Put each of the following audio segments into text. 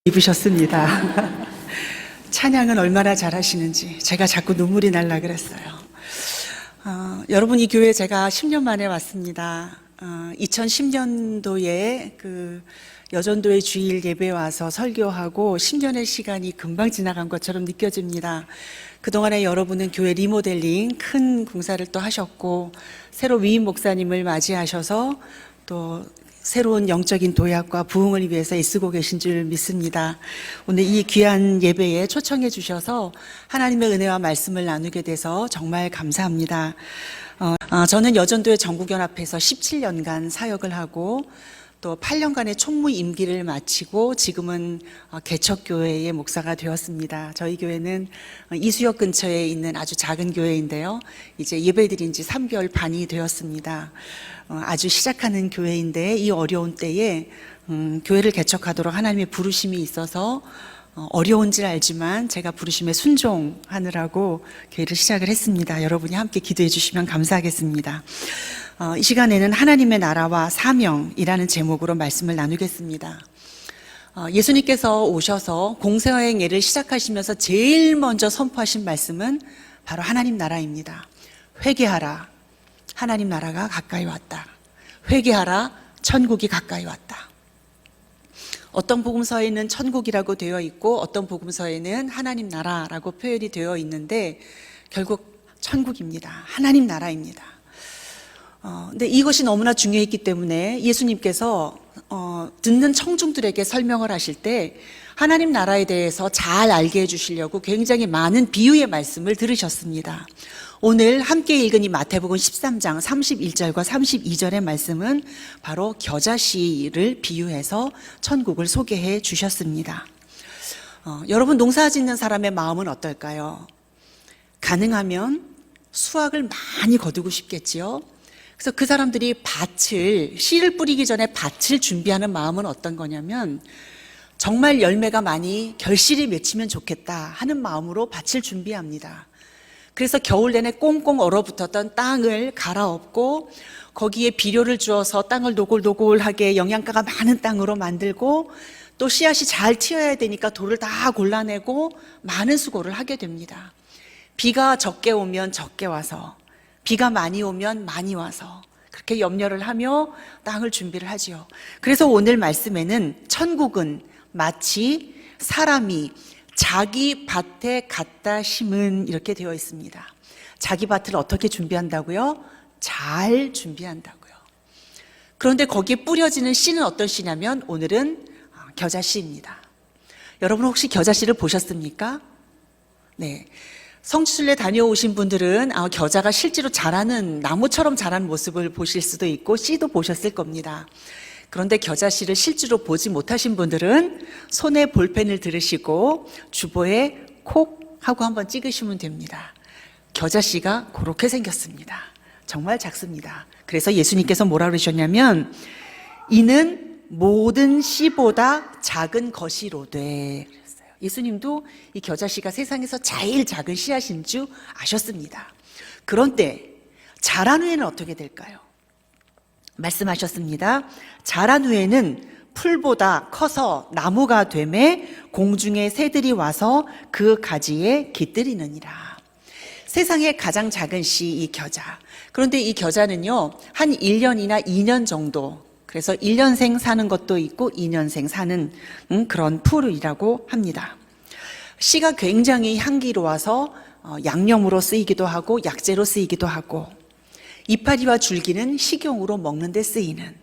입으셨습니다. 찬양은 얼마나 잘하시는지 제가 자꾸 눈물이 날라 그랬어요. 여러분, 이 교회 제가 10년 만에 왔습니다. 2010년도에 그 여전도의 주일 예배 와서 설교하고 10년의 시간이 금방 지나간 것처럼 느껴집니다. 그동안에 여러분은 교회 리모델링 큰 공사를 또 하셨고, 새로 위임 목사님을 맞이하셔서 또 새로운 영적인 도약과 부흥을 위해서 애쓰고 계신 줄 믿습니다. 오늘 이 귀한 예배에 초청해 주셔서 하나님의 은혜와 말씀을 나누게 돼서 정말 감사합니다. 저는 여전도의 전국연합회에서 17년간 사역을 하고 또 8년간의 총무 임기를 마치고 지금은 개척교회의 목사가 되었습니다. 저희 교회는 이수역 근처에 있는 아주 작은 교회인데요. 이제 예배드린 지 3개월 반이 되었습니다. 아주 시작하는 교회인데 이 어려운 때에 교회를 개척하도록 하나님의 부르심이 있어서 어려운 줄 알지만 제가 부르심에 순종하느라고 교회를 시작을 했습니다. 여러분이 함께 기도해 주시면 감사하겠습니다. 이 시간에는 하나님의 나라와 사명이라는 제목으로 말씀을 나누겠습니다. 예수님께서 오셔서 공생애를 시작하시면서 제일 먼저 선포하신 말씀은 바로 하나님 나라입니다. 회개하라, 하나님 나라가 가까이 왔다. 회개하라, 천국이 가까이 왔다. 어떤 복음서에는 천국이라고 되어 있고 어떤 복음서에는 하나님 나라라고 표현이 되어 있는데 결국 천국입니다. 하나님 나라입니다. 근데 이것이 너무나 중요했기 때문에 예수님께서 듣는 청중들에게 설명을 하실 때 하나님 나라에 대해서 잘 알게 해주시려고 굉장히 많은 비유의 말씀을 들으셨습니다. 오늘 함께 읽은 이 마태복음 13장 31절과 32절의 말씀은 바로 겨자씨를 비유해서 천국을 소개해 주셨습니다. 여러분, 농사 짓는 사람의 마음은 어떨까요? 가능하면 수확을 많이 거두고 싶겠지요. 그래서 그 사람들이 씨를 뿌리기 전에 밭을 준비하는 마음은 어떤 거냐면 정말 열매가 많이 결실이 맺히면 좋겠다 하는 마음으로 밭을 준비합니다. 그래서 겨울 내내 꽁꽁 얼어붙었던 땅을 갈아엎고 거기에 비료를 주어서 땅을 노골노골하게 영양가가 많은 땅으로 만들고 또 씨앗이 잘 튀어야 되니까 돌을 다 골라내고 많은 수고를 하게 됩니다. 비가 적게 오면 적게 와서, 비가 많이 오면 많이 와서 그렇게 염려를 하며 땅을 준비를 하지요. 그래서 오늘 말씀에는 천국은 마치 사람이 자기 밭에 갖다 심은, 이렇게 되어 있습니다. 자기 밭을 어떻게 준비한다고요? 잘 준비한다고요. 그런데 거기에 뿌려지는 씨는 어떤 씨냐면 오늘은 겨자씨입니다. 여러분, 혹시 겨자씨를 보셨습니까? 네. 성지순례 다녀오신 분들은 겨자가 실제로 자라는, 나무처럼 자라는 모습을 보실 수도 있고 씨도 보셨을 겁니다. 그런데 겨자씨를 실제로 보지 못하신 분들은 손에 볼펜을 들으시고 주보에 콕 하고 한번 찍으시면 됩니다. 겨자씨가 그렇게 생겼습니다. 정말 작습니다. 그래서 예수님께서 뭐라 그러셨냐면 이는 모든 씨보다 작은 것이로되 그랬어요. 예수님도 이 겨자씨가 세상에서 제일 작은 씨앗인 줄 아셨습니다. 그런데 자란 후에는 어떻게 될까요? 말씀하셨습니다. 자란 후에는 풀보다 커서 나무가 되매 공중의 새들이 와서 그 가지에 깃들이느니라. 세상에 가장 작은 씨, 이 겨자. 그런데 이 겨자는요, 한 1년이나 2년 정도, 그래서 1년생 사는 것도 있고 2년생 사는 그런 풀이라고 합니다. 씨가 굉장히 향기로워서 양념으로 쓰이기도 하고 약재로 쓰이기도 하고, 이파리와 줄기는 식용으로 먹는 데 쓰이는,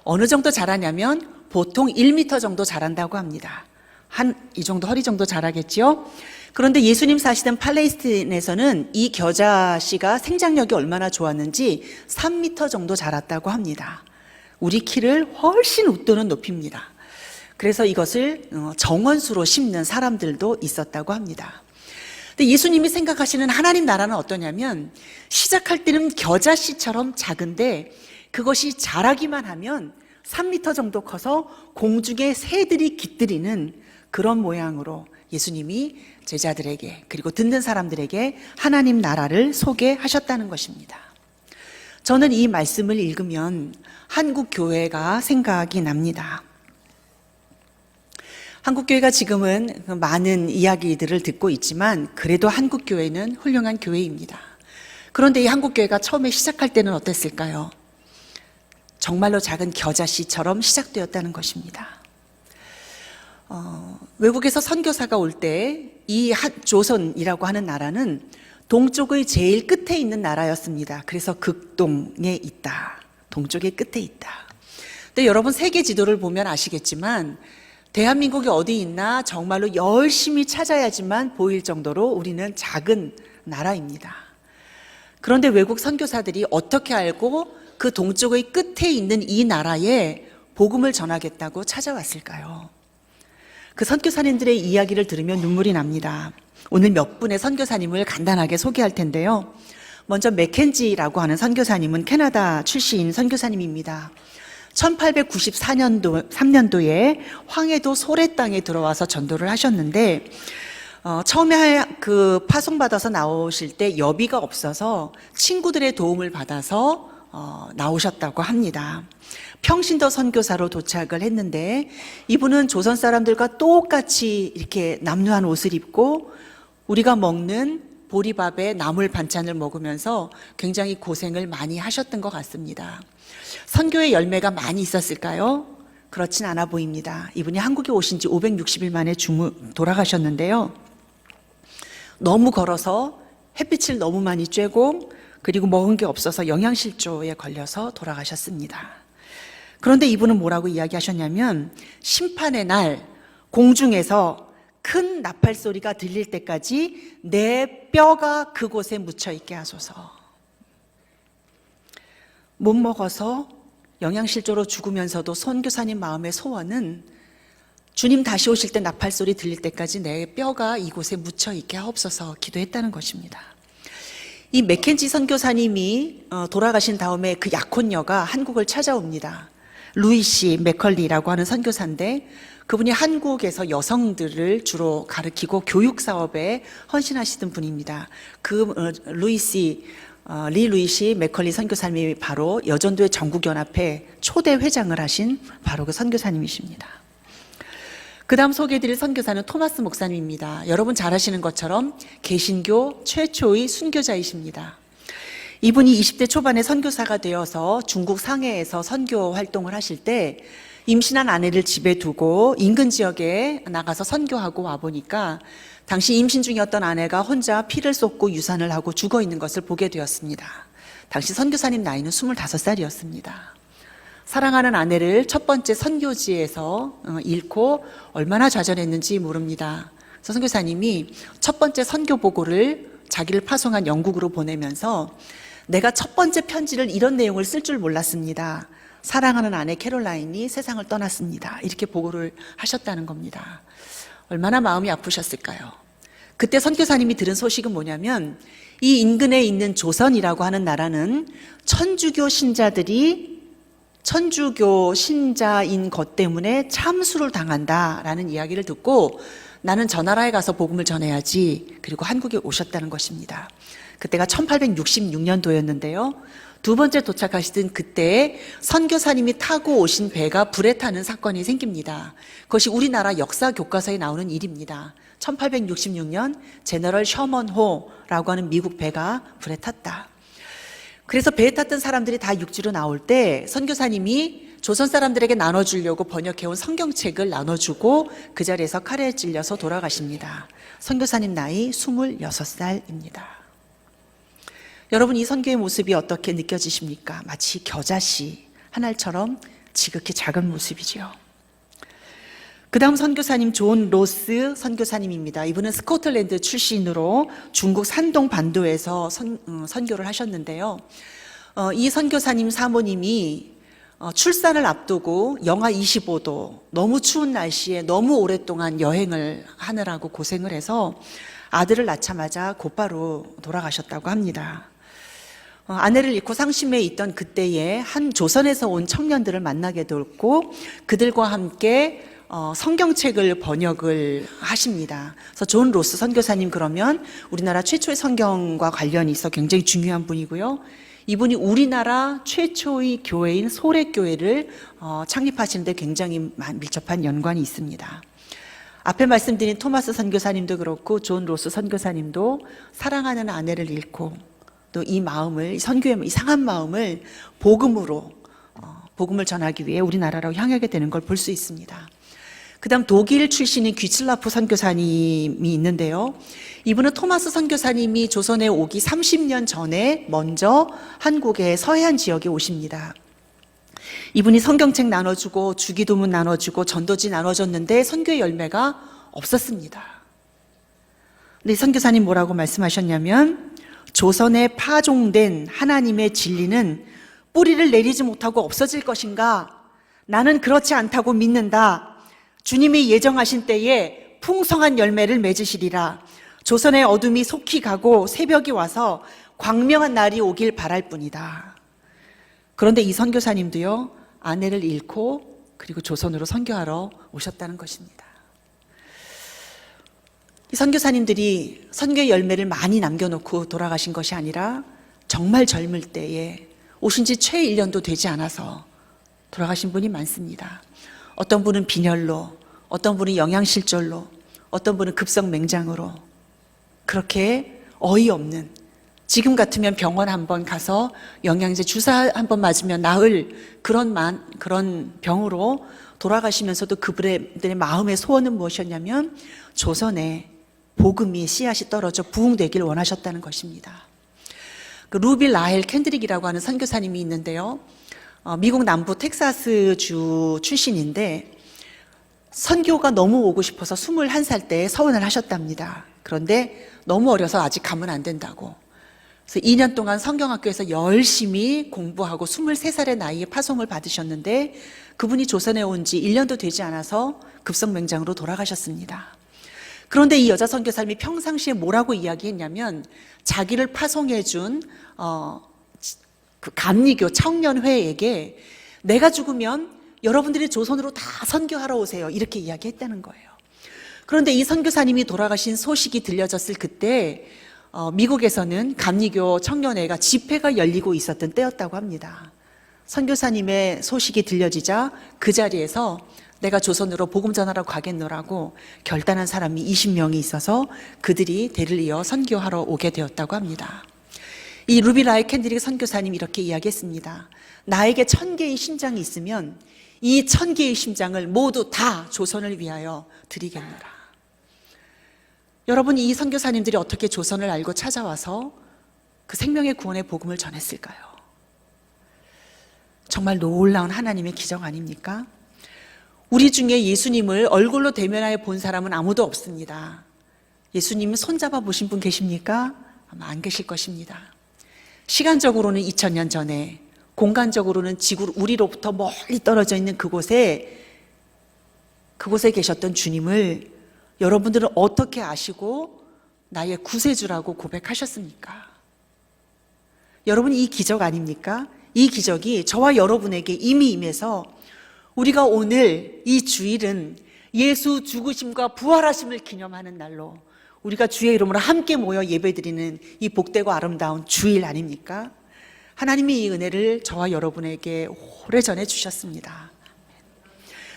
어느 정도 자라냐면 보통 1m 정도 자란다고 합니다. 한 이 정도, 허리 정도 자라겠죠. 그런데 예수님 사시던 팔레스틴에서는 이 겨자씨가 생장력이 얼마나 좋았는지 3m 정도 자랐다고 합니다. 우리 키를 훨씬 웃도는 높이입니다. 그래서 이것을 정원수로 심는 사람들도 있었다고 합니다. 근데 예수님이 생각하시는 하나님 나라는 어떠냐면 시작할 때는 겨자씨처럼 작은데 그것이 자라기만 하면 3m 정도 커서 공중에 새들이 깃들이는 그런 모양으로 예수님이 제자들에게 그리고 듣는 사람들에게 하나님 나라를 소개하셨다는 것입니다. 저는 이 말씀을 읽으면 한국 교회가 생각이 납니다. 한국교회가 지금은 많은 이야기들을 듣고 있지만 그래도 한국교회는 훌륭한 교회입니다. 그런데 이 한국교회가 처음에 시작할 때는 어땠을까요? 정말로 작은 겨자씨처럼 시작되었다는 것입니다. 외국에서 선교사가 올 때 이 조선이라고 하는 나라는 동쪽의 제일 끝에 있는 나라였습니다. 그래서 극동에 있다. 동쪽의 끝에 있다. 근데 여러분 세계 지도를 보면 아시겠지만 대한민국이 어디 있나 정말로 열심히 찾아야지만 보일 정도로 우리는 작은 나라입니다. 그런데 외국 선교사들이 어떻게 알고 그 동쪽의 끝에 있는 이 나라에 복음을 전하겠다고 찾아왔을까요? 그 선교사님들의 이야기를 들으면 눈물이 납니다. 오늘 몇 분의 선교사님을 간단하게 소개할 텐데요. 먼저 맥켄지라고 하는 선교사님은 캐나다 출신 선교사님입니다. 1894년도에 황해도 소래 땅에 들어와서 전도를 하셨는데 처음에 그 파송받아서 나오실 때 여비가 없어서 친구들의 도움을 받아서 나오셨다고 합니다. 평신도 선교사로 도착을 했는데 이분은 조선 사람들과 똑같이 이렇게 남루한 옷을 입고 우리가 먹는 보리밥에 나물 반찬을 먹으면서 굉장히 고생을 많이 하셨던 것 같습니다. 선교의 열매가 많이 있었을까요? 그렇진 않아 보입니다. 이분이 한국에 오신 지 560일 만에 돌아가셨는데요. 너무 걸어서 햇빛을 너무 많이 쬐고 그리고 먹은 게 없어서 영양실조에 걸려서 돌아가셨습니다. 그런데 이분은 뭐라고 이야기하셨냐면 심판의 날 공중에서 큰 나팔 소리가 들릴 때까지 내 뼈가 그곳에 묻혀 있게 하소서. 못 먹어서 영양실조로 죽으면서도 선교사님 마음의 소원은 주님 다시 오실 때 나팔 소리 들릴 때까지 내 뼈가 이곳에 묻혀 있게 하옵소서 기도했다는 것입니다. 이 맥켄지 선교사님이 돌아가신 다음에 그 약혼녀가 한국을 찾아옵니다. 루이시 맥컬리라고 하는 선교사인데 그분이 한국에서 여성들을 주로 가르치고 교육 사업에 헌신하시던 분입니다. 그 리 루이시 맥컬리 선교사님이 바로 여전도의 전국연합회 초대 회장을 하신 바로 그 선교사님이십니다. 그 다음 소개해드릴 선교사는 토마스 목사님입니다. 여러분 잘 아시는 것처럼 개신교 최초의 순교자이십니다. 이분이 20대 초반에 선교사가 되어서 중국 상해에서 선교 활동을 하실 때 임신한 아내를 집에 두고 인근 지역에 나가서 선교하고 와보니까 당시 임신 중이었던 아내가 혼자 피를 쏟고 유산을 하고 죽어 있는 것을 보게 되었습니다. 당시 선교사님 나이는 25살이었습니다. 사랑하는 아내를 첫 번째 선교지에서 잃고 얼마나 좌절했는지 모릅니다. 그래서 선교사님이 첫 번째 선교 보고를 자기를 파송한 영국으로 보내면서 내가 첫 번째 편지를 이런 내용을 쓸 줄 몰랐습니다. 사랑하는 아내 캐롤라인이 세상을 떠났습니다. 이렇게 보고를 하셨다는 겁니다. 얼마나 마음이 아프셨을까요? 그때 선교사님이 들은 소식은 뭐냐면 이 인근에 있는 조선이라고 하는 나라는 천주교 신자인 것 때문에 참수를 당한다라는 이야기를 듣고 나는 저 나라에 가서 복음을 전해야지. 그리고 한국에 오셨다는 것입니다. 그때가 1866년도였는데요. 두 번째 도착하시던 그때 선교사님이 타고 오신 배가 불에 타는 사건이 생깁니다. 그것이 우리나라 역사 교과서에 나오는 일입니다. 1866년 제너럴 셔먼호라고 하는 미국 배가 불에 탔다. 그래서 배에 탔던 사람들이 다 육지로 나올 때 선교사님이 조선 사람들에게 나눠주려고 번역해온 성경책을 나눠주고 그 자리에서 칼에 찔려서 돌아가십니다. 선교사님 나이 26살입니다. 여러분 이 선교의 모습이 어떻게 느껴지십니까? 마치 겨자씨 한 알처럼 지극히 작은 모습이지요. 그 다음 선교사님 존 로스 선교사님입니다. 이분은 스코틀랜드 출신으로 중국 산동 반도에서 선교를 하셨는데요. 이 선교사님 사모님이 출산을 앞두고 영하 25도 너무 추운 날씨에 너무 오랫동안 여행을 하느라고 고생을 해서 아들을 낳자마자 곧바로 돌아가셨다고 합니다. 아내를 잃고 상심해 있던 그때에 한 조선에서 온 청년들을 만나게 됐고 그들과 함께 성경책을 번역을 하십니다. 그래서 존 로스 선교사님 그러면 우리나라 최초의 성경과 관련이 있어 굉장히 중요한 분이고요. 이분이 우리나라 최초의 교회인 소래교회를 창립하시는 데 굉장히 밀접한 연관이 있습니다. 앞에 말씀드린 토마스 선교사님도 그렇고 존 로스 선교사님도 사랑하는 아내를 잃고 또 이 마음을, 선교의 이상한 마음을 복음을 전하기 위해 우리나라로 향하게 되는 걸 볼 수 있습니다. 그 다음 독일 출신인 귀슬라프 선교사님이 있는데요. 이분은 토마스 선교사님이 조선에 오기 30년 전에 먼저 한국의 서해안 지역에 오십니다. 이분이 성경책 나눠주고 주기도문 나눠주고 전도지 나눠줬는데 선교의 열매가 없었습니다. 근데 선교사님 뭐라고 말씀하셨냐면, 조선에 파종된 하나님의 진리는 뿌리를 내리지 못하고 없어질 것인가? 나는 그렇지 않다고 믿는다. 주님이 예정하신 때에 풍성한 열매를 맺으시리라. 조선의 어둠이 속히 가고 새벽이 와서 광명한 날이 오길 바랄 뿐이다. 그런데 이 선교사님도요, 아내를 잃고 그리고 조선으로 선교하러 오셨다는 것입니다. 이 선교사님들이 선교의 열매를 많이 남겨놓고 돌아가신 것이 아니라 정말 젊을 때에 오신 지 채 1년도 되지 않아서 돌아가신 분이 많습니다. 어떤 분은 빈혈로, 어떤 분은 영양실조로, 어떤 분은 급성맹장으로, 그렇게 어이없는, 지금 같으면 병원 한번 가서 영양제 주사 한번 맞으면 나을 그런 병으로 돌아가시면서도 그분들의 마음의 소원은 무엇이었냐면 조선에 복음이 씨앗이 떨어져 부흥되길 원하셨다는 것입니다. 그 루비 라헬 캔드릭이라고 하는 선교사님이 있는데요. 미국 남부 텍사스주 출신인데 선교가 너무 오고 싶어서 21살 때 서원을 하셨답니다. 그런데 너무 어려서 아직 가면 안 된다고. 그래서 2년 동안 성경학교에서 열심히 공부하고 23살의 나이에 파송을 받으셨는데 그분이 조선에 온 지 1년도 되지 않아서 급성맹장으로 돌아가셨습니다. 그런데 이 여자 선교사님이 평상시에 뭐라고 이야기했냐면, 자기를 파송해준 그 감리교 청년회에게 내가 죽으면 여러분들이 조선으로 다 선교하러 오세요, 이렇게 이야기했다는 거예요. 그런데 이 선교사님이 돌아가신 소식이 들려졌을 그때 미국에서는 감리교 청년회가 집회가 열리고 있었던 때였다고 합니다. 선교사님의 소식이 들려지자 그 자리에서 내가 조선으로 복음 전하러 가겠노라고 결단한 사람이 20명이 있어서 그들이 대를 이어 선교하러 오게 되었다고 합니다. 이 루비 라헬 캔드릭 선교사님이 이렇게 이야기했습니다. 나에게 1000개의 심장이 있으면 이 1000개의 심장을 모두 다 조선을 위하여 드리겠노라. 여러분, 이 선교사님들이 어떻게 조선을 알고 찾아와서 그 생명의 구원의 복음을 전했을까요? 정말 놀라운 하나님의 기적 아닙니까? 우리 중에 예수님을 얼굴로 대면하여 본 사람은 아무도 없습니다. 예수님을 손잡아 보신 분 계십니까? 아마 안 계실 것입니다. 시간적으로는 2000년 전에, 공간적으로는 우리로부터 멀리 떨어져 있는 그곳에 계셨던 주님을 여러분들은 어떻게 아시고 나의 구세주라고 고백하셨습니까? 여러분, 이 기적 아닙니까? 이 기적이 저와 여러분에게 이미 임해서 우리가 오늘 이 주일은 예수 죽으심과 부활하심을 기념하는 날로 우리가 주의 이름으로 함께 모여 예배드리는 이 복되고 아름다운 주일 아닙니까? 하나님이 이 은혜를 저와 여러분에게 오래전에 주셨습니다.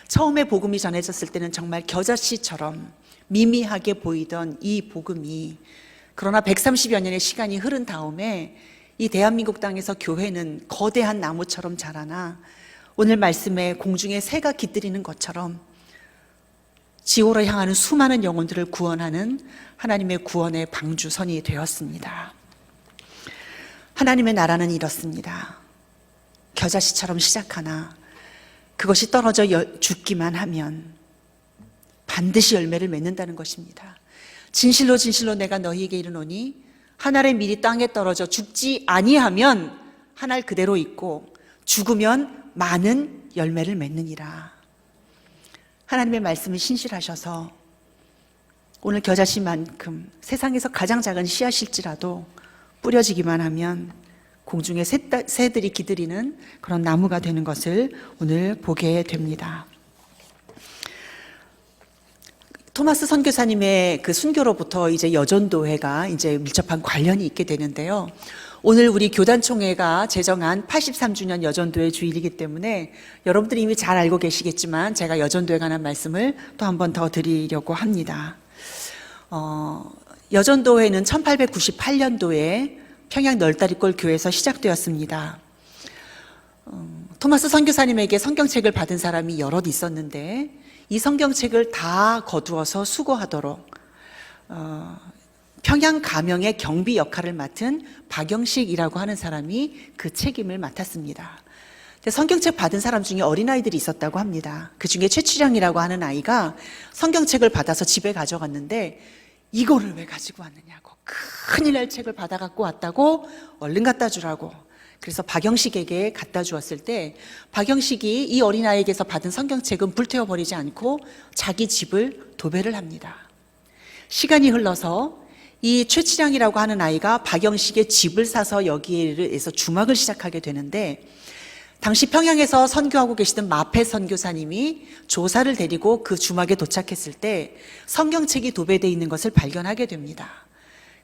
처음에 복음이 전해졌을 때는 정말 겨자씨처럼 미미하게 보이던 이 복음이, 그러나 130여 년의 시간이 흐른 다음에 이 대한민국 땅에서 교회는 거대한 나무처럼 자라나 오늘 말씀에 공중에 새가 깃들이는 것처럼 지옥으로 향하는 수많은 영혼들을 구원하는 하나님의 구원의 방주선이 되었습니다. 하나님의 나라는 이렇습니다. 겨자씨처럼 시작하나 그것이 떨어져 죽기만 하면 반드시 열매를 맺는다는 것입니다. 진실로 진실로 내가 너희에게 이르노니 한 알의 밀이 땅에 떨어져 죽지 아니하면 한 알 그대로 있고 죽으면 많은 열매를 맺느니라. 하나님의 말씀이 신실하셔서 오늘 겨자씨만큼 세상에서 가장 작은 씨앗일지라도 뿌려지기만 하면 공중에 새들이 기들이는 그런 나무가 되는 것을 오늘 보게 됩니다. 토마스 선교사님의 그 순교로부터 이제 여전도회가 이제 밀접한 관련이 있게 되는데요. 오늘 우리 교단총회가 제정한 83주년 여전도회 주일이기 때문에 여러분들이 이미 잘 알고 계시겠지만 제가 여전도에 관한 말씀을 또 한 번 더 드리려고 합니다. 여전도회는 1898년도에 평양 널다리골 교회에서 시작되었습니다. 토마스 선교사님에게 성경책을 받은 사람이 여럿 있었는데 이 성경책을 다 거두어서 수고하도록 평양 가명의 경비 역할을 맡은 박영식이라고 하는 사람이 그 책임을 맡았습니다. 근데 성경책 받은 사람 중에 어린아이들이 있었다고 합니다. 그 중에 최치량이라고 하는 아이가 성경책을 받아서 집에 가져갔는데 이거를 왜 가지고 왔느냐고, 큰일 날 책을 받아 갖고 왔다고 얼른 갖다 주라고. 그래서 박영식에게 갖다 주었을 때 박영식이 이 어린아이에게서 받은 성경책은 불태워버리지 않고 자기 집을 도배를 합니다. 시간이 흘러서 이 최치량이라고 하는 아이가 박영식의 집을 사서 여기에서 주막을 시작하게 되는데, 당시 평양에서 선교하고 계시던 마페 선교사님이 조사를 데리고 그 주막에 도착했을 때 성경책이 도배되어 있는 것을 발견하게 됩니다.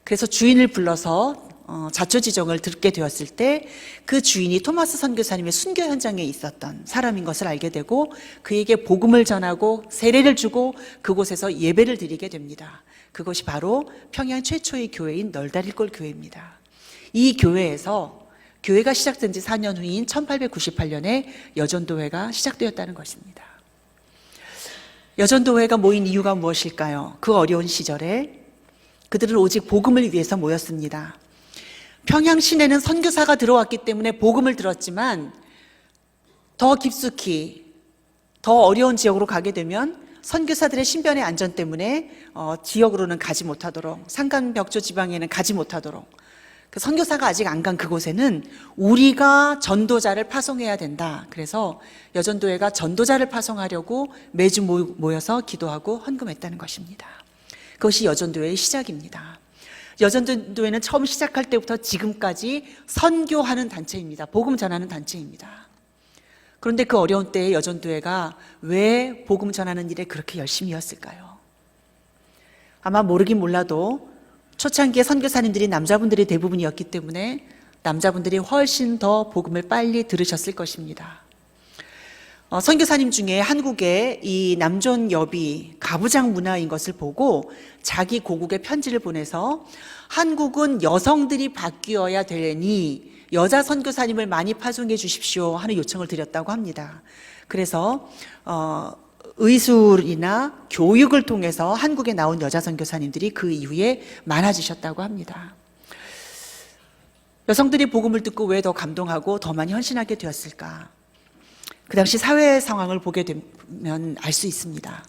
그래서 주인을 불러서 자초지종을 듣게 되었을 때 그 주인이 토마스 선교사님의 순교 현장에 있었던 사람인 것을 알게 되고 그에게 복음을 전하고 세례를 주고 그곳에서 예배를 드리게 됩니다. 그것이 바로 평양 최초의 교회인 널다리골 교회입니다. 이 교회에서 교회가 시작된 지 4년 후인 1898년에 여전도회가 시작되었다는 것입니다. 여전도회가 모인 이유가 무엇일까요? 그 어려운 시절에 그들은 오직 복음을 위해서 모였습니다. 평양 시내는 선교사가 들어왔기 때문에 복음을 들었지만 더 깊숙이 더 어려운 지역으로 가게 되면 선교사들의 신변의 안전 때문에 지역으로는 가지 못하도록, 산간벽조 지방에는 가지 못하도록, 그 선교사가 아직 안 간 그곳에는 우리가 전도자를 파송해야 된다. 그래서 여전도회가 전도자를 파송하려고 매주 모여서 기도하고 헌금했다는 것입니다. 그것이 여전도회의 시작입니다. 여전도회는 처음 시작할 때부터 지금까지 선교하는 단체입니다. 복음 전하는 단체입니다. 그런데 그 어려운 때에 여전도회가 왜 복음 전하는 일에 그렇게 열심히 였을까요? 아마 모르긴 몰라도 초창기에 선교사님들이 남자분들이 대부분이었기 때문에 남자분들이 훨씬 더 복음을 빨리 들으셨을 것입니다. 선교사님 중에 한국에 이 남존여비 가부장 문화인 것을 보고 자기 고국에 편지를 보내서 한국은 여성들이 바뀌어야 되니 여자 선교사님을 많이 파송해 주십시오 하는 요청을 드렸다고 합니다. 그래서 의술이나 교육을 통해서 한국에 나온 여자 선교사님들이 그 이후에 많아지셨다고 합니다. 여성들이 복음을 듣고 왜 더 감동하고 더 많이 헌신하게 되었을까? 그 당시 사회 상황을 보게 되면 알 수 있습니다.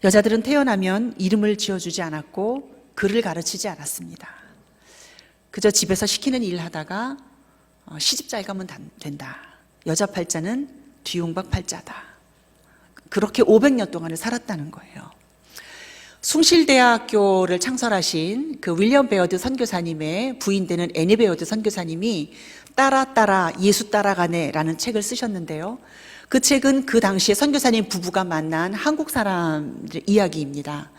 여자들은 태어나면 이름을 지어주지 않았고 글을 가르치지 않았습니다. 그저 집에서 시키는 일 하다가 시집 잘 가면 된다. 여자 팔자는 뒤용박 팔자다. 그렇게 500년 동안을 살았다는 거예요. 숭실대학교를 창설하신 그 윌리엄 베어드 선교사님의 부인되는 애니 베어드 선교사님이 따라 예수 따라가네라는 책을 쓰셨는데요. 그 책은 그 당시에 선교사님 부부가 만난 한국 사람들 이야기입니다.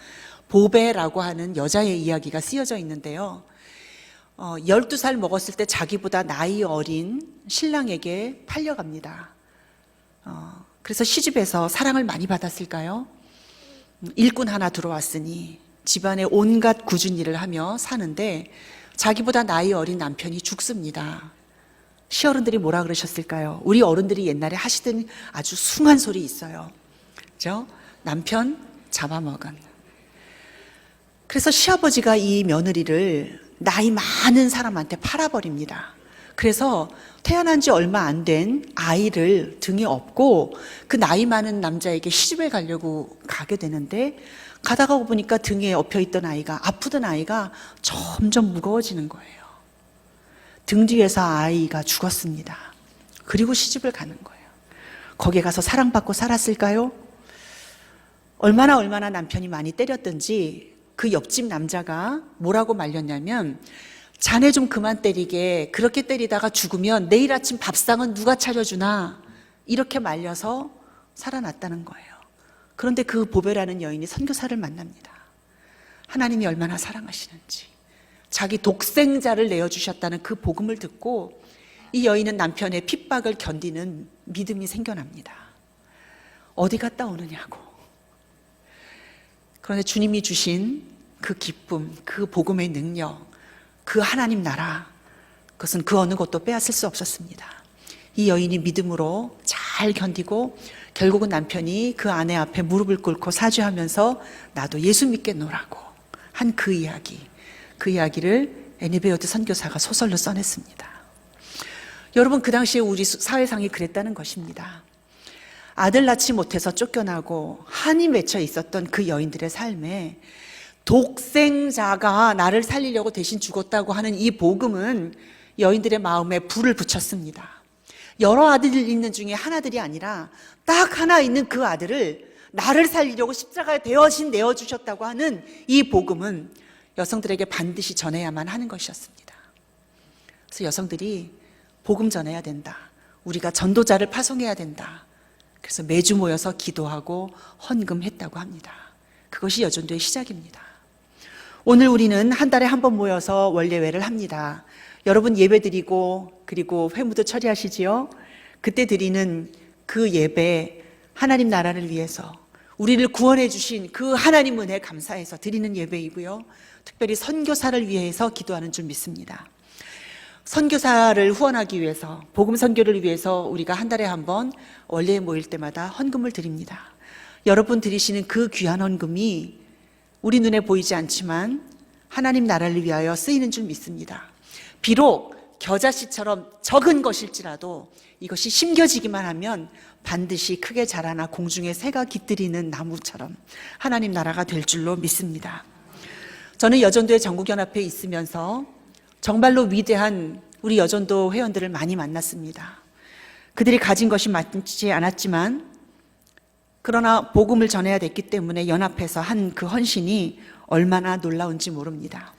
보배라고 하는 여자의 이야기가 쓰여져 있는데요. 12살 먹었을 때 자기보다 나이 어린 신랑에게 팔려갑니다. 그래서 시집에서 사랑을 많이 받았을까요? 일꾼 하나 들어왔으니 집안에 온갖 굳은 일을 하며 사는데 자기보다 나이 어린 남편이 죽습니다. 시어른들이 뭐라 그러셨을까요? 우리 어른들이 옛날에 하시던 아주 숭한 소리 있어요. 그죠? 남편 잡아먹은. 그래서 시아버지가 이 며느리를 나이 많은 사람한테 팔아버립니다. 그래서 태어난 지 얼마 안 된 아이를 등에 업고 그 나이 많은 남자에게 시집을 가려고 가게 되는데 가다가 보니까 등에 업혀있던 아이가, 아프던 아이가 점점 무거워지는 거예요. 등 뒤에서 아이가 죽었습니다. 그리고 시집을 가는 거예요. 거기에 가서 사랑받고 살았을까요? 얼마나 남편이 많이 때렸던지 그 옆집 남자가 뭐라고 말렸냐면 자네 좀 그만 때리게, 그렇게 때리다가 죽으면 내일 아침 밥상은 누가 차려주나, 이렇게 말려서 살아났다는 거예요. 그런데 그 보배라는 여인이 선교사를 만납니다. 하나님이 얼마나 사랑하시는지, 자기 독생자를 내어주셨다는 그 복음을 듣고 이 여인은 남편의 핍박을 견디는 믿음이 생겨납니다. 어디 갔다 오느냐고. 그런데 주님이 주신 그 기쁨, 그 복음의 능력, 그 하나님 나라, 그것은 그 어느 것도 빼앗을 수 없었습니다. 이 여인이 믿음으로 잘 견디고 결국은 남편이 그 아내 앞에 무릎을 꿇고 사죄하면서 나도 예수 믿겠노라고 한 그 이야기, 그 이야기를 애니 베어드 선교사가 소설로 써냈습니다. 여러분, 그 당시에 우리 사회상이 그랬다는 것입니다. 아들 낳지 못해서 쫓겨나고 한이 맺혀 있었던 그 여인들의 삶에 독생자가 나를 살리려고 대신 죽었다고 하는 이 복음은 여인들의 마음에 불을 붙였습니다. 여러 아들이 있는 중에 하나들이 아니라 딱 하나 있는 그 아들을 나를 살리려고 십자가에 대신 내어주셨다고 하는 이 복음은 여성들에게 반드시 전해야만 하는 것이었습니다. 그래서 여성들이 복음 전해야 된다. 우리가 전도자를 파송해야 된다. 그래서 매주 모여서 기도하고 헌금했다고 합니다. 그것이 여전도의 시작입니다. 오늘 우리는 한 달에 한 번 모여서 원례회를 합니다. 여러분 예배 드리고 그리고 회무도 처리하시지요? 그때 드리는 그 예배, 하나님 나라를 위해서 우리를 구원해 주신 그 하나님 은혜에 감사해서 드리는 예배이고요. 특별히 선교사를 위해서 기도하는 줄 믿습니다. 선교사를 후원하기 위해서, 복음 선교를 위해서 우리가 한 달에 한 번 원례에 모일 때마다 헌금을 드립니다. 여러분 드리시는 그 귀한 헌금이 우리 눈에 보이지 않지만 하나님 나라를 위하여 쓰이는 줄 믿습니다. 비록 겨자씨처럼 적은 것일지라도 이것이 심겨지기만 하면 반드시 크게 자라나 공중에 새가 깃들이는 나무처럼 하나님 나라가 될 줄로 믿습니다. 저는 여전도의 전국연합회에 있으면서 정말로 위대한 우리 여전도 회원들을 많이 만났습니다. 그들이 가진 것이 많지 않았지만 그러나 복음을 전해야 됐기 때문에 연합해서 한 그 헌신이 얼마나 놀라운지 모릅니다.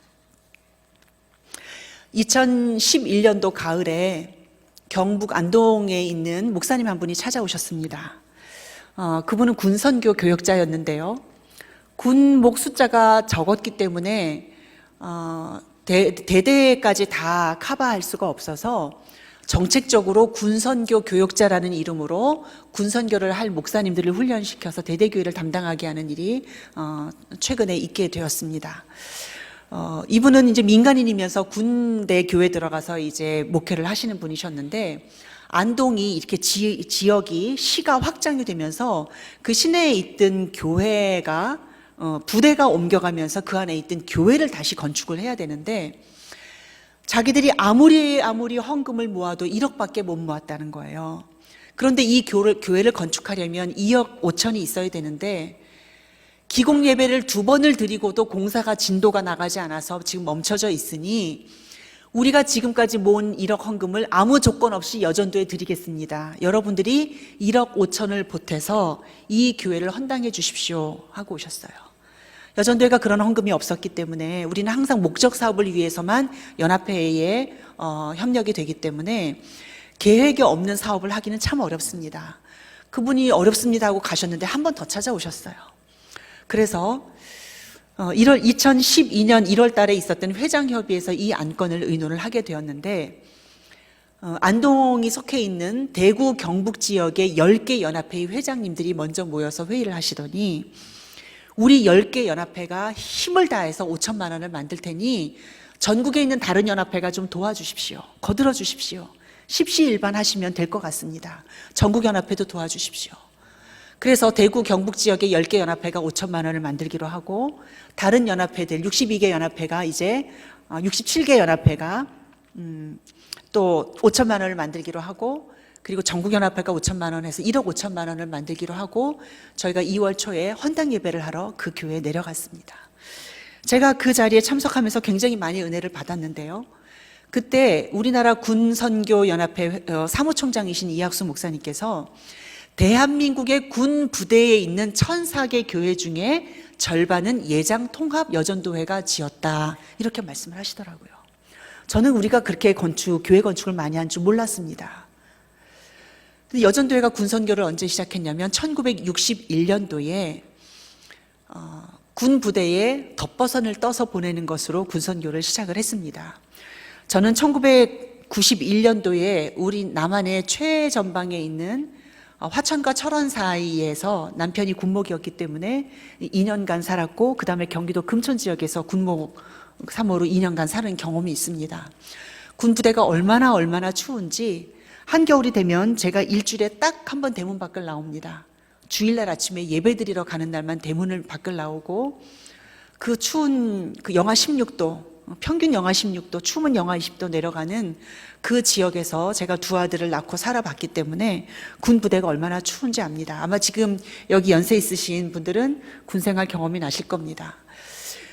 2011년도 가을에 경북 안동에 있는 목사님 한 분이 찾아오셨습니다. 그분은 군선교 교역자였는데요. 군 목 숫자가 적었기 때문에 대대까지 다 커버할 수가 없어서 정책적으로 군선교 교역자라는 이름으로 군선교를 할 목사님들을 훈련시켜서 대대교회를 담당하게 하는 일이 최근에 있게 되었습니다. 이분은 이제 민간인이면서 군대 교회 들어가서 이제 목회를 하시는 분이셨는데 안동이 이렇게 지역이 시가 확장이 되면서 그 시내에 있던 교회가 부대가 옮겨가면서 그 안에 있던 교회를 다시 건축을 해야 되는데 자기들이 아무리 헌금을 모아도 1억밖에 못 모았다는 거예요. 그런데 이 교회를 건축하려면 2억 5천이 있어야 되는데 기공 예배를 2번을 드리고도 공사가 진도가 나가지 않아서 지금 멈춰져 있으니 우리가 지금까지 모은 1억 헌금을 아무 조건 없이 여전도에 드리겠습니다. 여러분들이 1억 5천을 보태서 이 교회를 헌당해 주십시오 하고 오셨어요. 여전도회가 그런 헌금이 없었기 때문에 우리는 항상 목적 사업을 위해서만 연합회에 협력이 되기 때문에 계획이 없는 사업을 하기는 참 어렵습니다. 그분이 어렵습니다 하고 가셨는데 한 번 더 찾아오셨어요. 그래서 2012년 1월 달에 있었던 회장협의회에서 이 안건을 의논을 하게 되었는데 안동이 속해 있는 대구 경북 지역의 10개 연합회의 회장님들이 먼저 모여서 회의를 하시더니 우리 10개 연합회가 힘을 다해서 5천만 원을 만들 테니 전국에 있는 다른 연합회가 좀 도와주십시오. 거들어 주십시오. 십시일반 하시면 될 것 같습니다. 전국연합회도 도와주십시오. 그래서 대구 경북 지역의 10개 연합회가 5천만 원을 만들기로 하고 다른 연합회들 62개 연합회가 이제 67개 연합회가 또 5천만 원을 만들기로 하고 그리고 전국연합회가 5천만 원 해서 1억 5천만 원을 만들기로 하고 저희가 2월 초에 헌당 예배를 하러 그 교회에 내려갔습니다. 제가 그 자리에 참석하면서 굉장히 많이 은혜를 받았는데요. 그때 우리나라 군선교연합회 사무총장이신 이학수 목사님께서 대한민국의 군 부대에 있는 1,004개 교회 중에 절반은 예장 통합 여전도회가 지었다 이렇게 말씀을 하시더라고요. 저는 우리가 그렇게 교회 건축을 많이 한 줄 몰랐습니다. 여전도회가 군선교를 언제 시작했냐면 1961년도에 군 부대에 덧버선을 떠서 보내는 것으로 군선교를 시작을 했습니다. 저는 1991년도에 우리 남한의 최전방에 있는 화천과 철원 사이에서 남편이 군목이었기 때문에 2년간 살았고, 그 다음에 경기도 금천 지역에서 군목 3호로 2년간 사는 경험이 있습니다. 군 부대가 얼마나 추운지 한겨울이 되면 제가 일주일에 딱 한 번 대문 밖을 나옵니다. 주일날 아침에 예배 드리러 가는 날만 대문을 밖을 나오고, 그 추운 그 영하 16도, 평균 영하 16도, 추우면 영하 20도 내려가는 그 지역에서 제가 두 아들을 낳고 살아봤기 때문에 군 부대가 얼마나 추운지 압니다. 아마 지금 여기 연세 있으신 분들은 군 생활 경험이 나실 겁니다.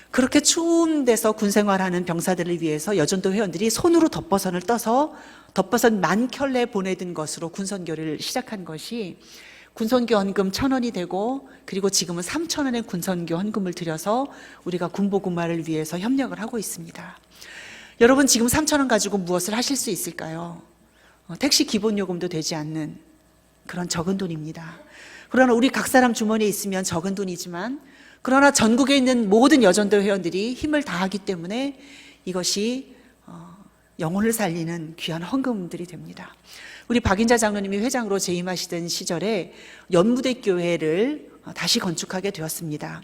그렇게 추운 데서 군 생활하는 병사들을 위해서 여전도 회원들이 손으로 덧버선을 떠서 덧버선 10,000켤레 보내든 것으로 군선교를 시작한 것이 군선교 헌금 1,000원이 되고, 그리고 지금은 3,000원의 군선교 헌금을 들여서 우리가 군복음화를 위해서 협력을 하고 있습니다. 여러분, 지금 3,000원 가지고 무엇을 하실 수 있을까요? 택시 기본요금도 되지 않는 그런 적은 돈입니다. 그러나 우리 각 사람 주머니에 있으면 적은 돈이지만, 그러나 전국에 있는 모든 여전도 회원들이 힘을 다하기 때문에 이것이 영혼을 살리는 귀한 헌금들이 됩니다. 우리 박인자 장로님이 회장으로 재임하시던 시절에 연무대교회를 다시 건축하게 되었습니다.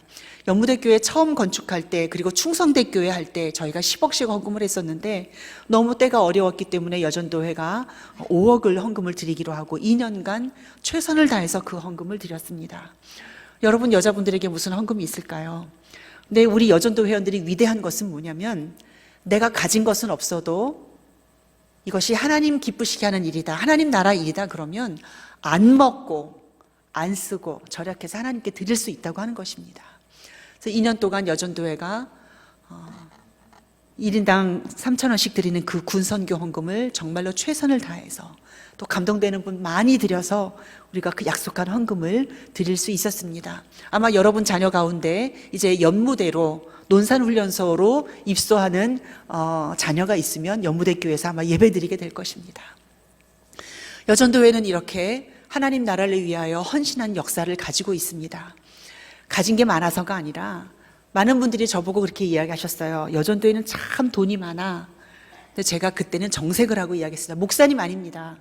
연무대교회 처음 건축할 때, 그리고 충성대교회 할 때 저희가 10억씩 헌금을 했었는데, 너무 때가 어려웠기 때문에 여전도회가 5억을 헌금을 드리기로 하고 2년간 최선을 다해서 그 헌금을 드렸습니다. 여러분, 여자분들에게 무슨 헌금이 있을까요? 근데 우리 여전도 회원들이 위대한 것은 뭐냐면, 내가 가진 것은 없어도 이것이 하나님 기쁘시게 하는 일이다, 하나님 나라 일이다 그러면 안 먹고 안 쓰고 절약해서 하나님께 드릴 수 있다고 하는 것입니다. 그래서 2년 동안 여전도회가 1인당 3,000원씩 드리는 그 군선교 헌금을 정말로 최선을 다해서, 또 감동되는 분 많이 드려서 우리가 그 약속한 헌금을 드릴 수 있었습니다. 아마 여러분 자녀 가운데 이제 연무대로, 논산훈련소로 입소하는 자녀가 있으면 연무대교회에서 아마 예배드리게 될 것입니다. 여전도회는 이렇게 하나님 나라를 위하여 헌신한 역사를 가지고 있습니다. 가진 게 많아서가 아니라, 많은 분들이 저보고 그렇게 이야기하셨어요. 여전도회는 참 돈이 많아. 근데 제가 그때는 정색을 하고 이야기했습니다. 목사님 아닙니다.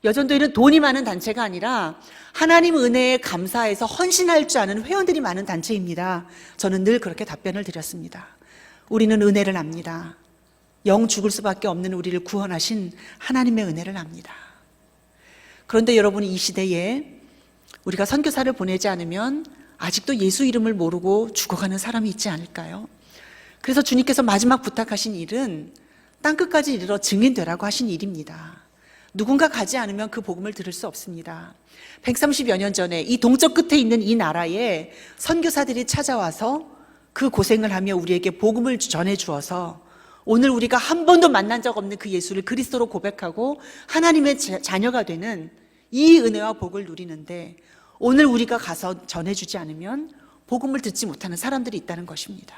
여전도회는 돈이 많은 단체가 아니라 하나님 은혜에 감사해서 헌신할 줄 아는 회원들이 많은 단체입니다. 저는 늘 그렇게 답변을 드렸습니다. 우리는 은혜를 압니다. 영 죽을 수밖에 없는 우리를 구원하신 하나님의 은혜를 압니다. 그런데 여러분, 이 시대에 우리가 선교사를 보내지 않으면 아직도 예수 이름을 모르고 죽어가는 사람이 있지 않을까요? 그래서 주님께서 마지막 부탁하신 일은 땅끝까지 이르러 증인되라고 하신 일입니다. 누군가 가지 않으면 그 복음을 들을 수 없습니다. 130여 년 전에 이 동쪽 끝에 있는 이 나라에 선교사들이 찾아와서 그 고생을 하며 우리에게 복음을 전해 주어서 오늘 우리가 한 번도 만난 적 없는 그 예수를 그리스도로 고백하고 하나님의 자녀가 되는 이 은혜와 복을 누리는데, 오늘 우리가 가서 전해주지 않으면 복음을 듣지 못하는 사람들이 있다는 것입니다.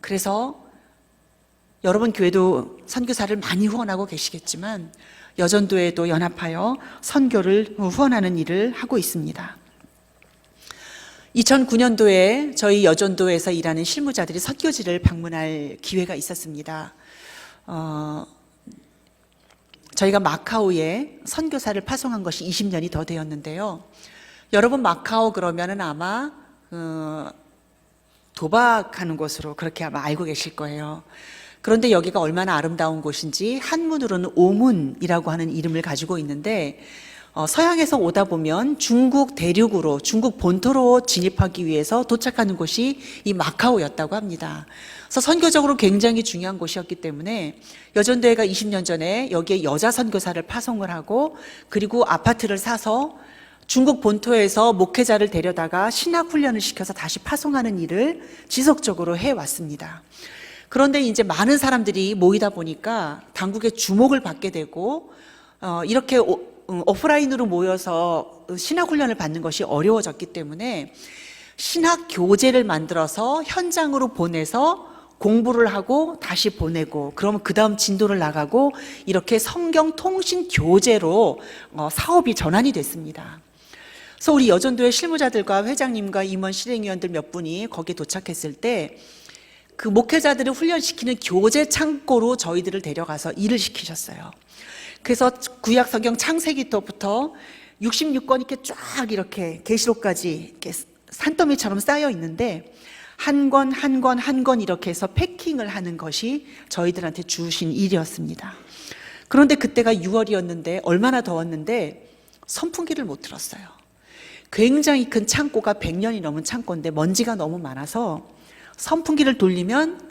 그래서 여러분 교회도 선교사를 많이 후원하고 계시겠지만, 여전도에도 연합하여 선교를 후원하는 일을 하고 있습니다. 2009년도에 저희 여전도에서 일하는 실무자들이 선교지를 방문할 기회가 있었습니다. 저희가 마카오에 선교사를 파송한 것이 20년이 더 되었는데요. 여러분, 마카오 그러면은 아마 도박하는 곳으로 그렇게 아마 알고 계실 거예요. 그런데 여기가 얼마나 아름다운 곳인지 한문으로는 오문이라고 하는 이름을 가지고 있는데, 서양에서 오다 보면 중국 대륙으로, 중국 본토로 진입하기 위해서 도착하는 곳이 이 마카오였다고 합니다. 그래서 선교적으로 굉장히 중요한 곳이었기 때문에 여전도회가 20년 전에 여기에 여자 선교사를 파송을 하고, 그리고 아파트를 사서 중국 본토에서 목회자를 데려다가 신학훈련을 시켜서 다시 파송하는 일을 지속적으로 해왔습니다. 그런데 이제 많은 사람들이 모이다 보니까 당국의 주목을 받게 되고, 이렇게 오프라인으로 모여서 신학훈련을 받는 것이 어려워졌기 때문에 신학교재를 만들어서 현장으로 보내서 공부를 하고 다시 보내고, 그러면 그 다음 진도를 나가고, 이렇게 성경 통신 교재로 사업이 전환이 됐습니다. 그래서 우리 여전도의 실무자들과 회장님과 임원 실행위원들 몇 분이 거기에 도착했을 때 그 목회자들을 훈련시키는 교제 창고로 저희들을 데려가서 일을 시키셨어요. 그래서 구약 성경 창세기부터 66권 이렇게 쫙 이렇게 계시록까지 이렇게 산더미처럼 쌓여 있는데 한 권 한 권 한 권 이렇게 해서 패킹을 하는 것이 저희들한테 주신 일이었습니다. 그런데 그때가 6월이었는데 얼마나 더웠는데 선풍기를 못 틀었어요. 굉장히 큰 창고가 100년이 넘은 창고인데 먼지가 너무 많아서 선풍기를 돌리면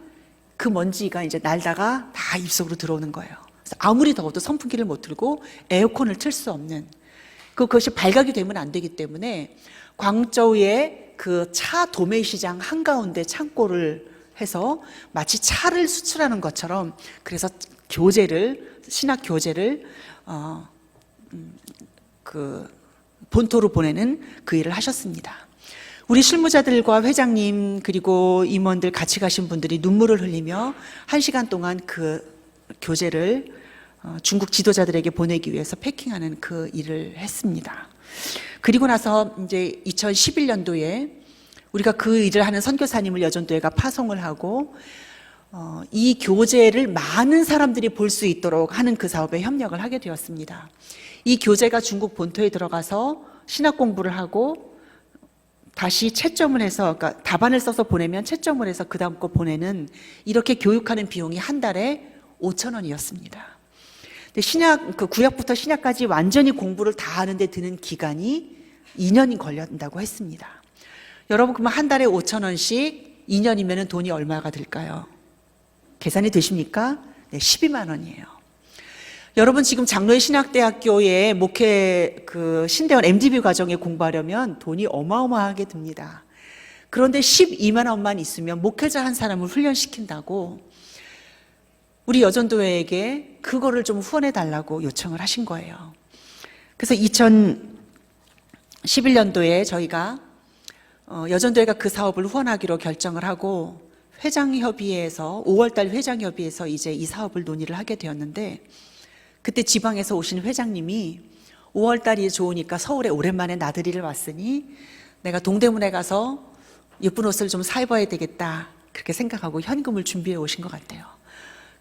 그 먼지가 이제 날다가 다 입속으로 들어오는 거예요. 그래서 아무리 더워도 선풍기를 못 틀고 에어컨을 틀 수 없는, 그것이 발각이 되면 안 되기 때문에 광저우의 그 차 도매 시장 한가운데 창고를 해서 마치 차를 수출하는 것처럼, 그래서 교재를, 신학 교재를 그 본토로 보내는 그 일을 하셨습니다. 우리 실무자들과 회장님 그리고 임원들 같이 가신 분들이 눈물을 흘리며 1시간 동안 그 교재를 중국 지도자들에게 보내기 위해서 패킹하는 그 일을 했습니다. 그리고 나서 이제 2011년도에 우리가 그 일을 하는 선교사님을 여전도회가 파송을 하고 이 교재를 많은 사람들이 볼 수 있도록 하는 그 사업에 협력을 하게 되었습니다. 이 교재가 중국 본토에 들어가서 신학 공부를 하고 다시 채점을 해서, 그러니까 답안을 써서 보내면 채점을 해서 그 다음 거 보내는, 이렇게 교육하는 비용이 한 달에 5,000원이었습니다. 근데 신약, 그 구약부터 신약까지 완전히 공부를 다 하는데 드는 기간이 2년이 걸린다고 했습니다. 여러분, 그러면 한 달에 5,000원씩 2년이면 돈이 얼마가 들까요? 계산이 되십니까? 네, 12만 원이에요. 여러분, 지금 장로의 신학대학교에 목회 그 신대원 MDB 과정에 공부하려면 돈이 어마어마하게 듭니다. 그런데 12만 원만 있으면 목회자 한 사람을 훈련시킨다고 우리 여전도회에게 그거를 좀 후원해 달라고 요청을 하신 거예요. 그래서 2011년도에 저희가 여전도회가 그 사업을 후원하기로 결정을 하고 회장협의회에서 5월달 회장협의회에서 이제 이 사업을 논의를 하게 되었는데, 그때 지방에서 오신 회장님이 5월달이 좋으니까 서울에 오랜만에 나들이를 왔으니 내가 동대문에 가서 예쁜 옷을 좀 사 입어야 되겠다, 그렇게 생각하고 현금을 준비해 오신 것 같아요.